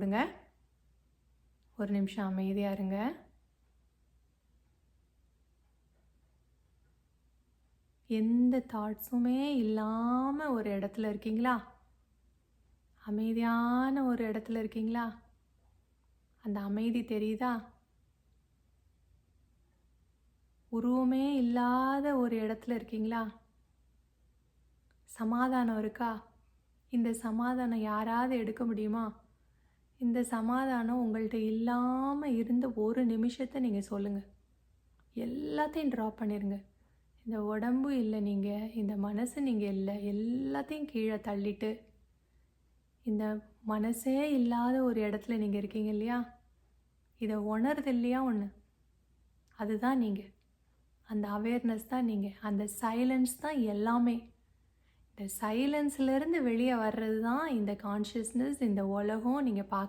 கொடுங்க. ஒரு நிமிஷம் அமைதியாக இருங்க. எந்த தாட்ஸுமே இல்லாமல் ஒரு இடத்துல இருக்கீங்களா? அமைதியான ஒரு இடத்துல இருக்கீங்களா? அந்த அமைதி தெரியுதா? உருவமே இல்லாத ஒரு இடத்துல இருக்கீங்களா? சமாதானம் இருக்கா? இந்த சமாதானம் யாராவது எடுக்க முடியுமா? இந்த சமாதானம் உங்கள்கிட்ட இல்லாமல் இருந்த ஒரு நிமிஷத்தை நீங்கள் சொல்லுங்கள். எல்லாத்தையும் ட்ராப் பண்ணிடுங்க. இந்த உடம்பு இல்லை, நீங்கள் இந்த மனசு நீங்கள் இல்லை, எல்லாத்தையும் கீழே தள்ளிட்டு இந்த மனசே இல்லாத ஒரு இடத்துல நீங்கள் இருக்கீங்க இல்லையா? இதை உணருது இல்லையா ஒன்று? அதுதான் நீங்கள். அந்த அவேர்னஸ் தான் நீங்கள். அந்த சைலன்ஸ் தான் எல்லாமே. இந்த சைலன்ஸ்லேருந்து வெளியே வர்றது தான் இந்த கான்ஷியஸ்னஸ், இந்த உலகம் நீங்கள் பார்க்குற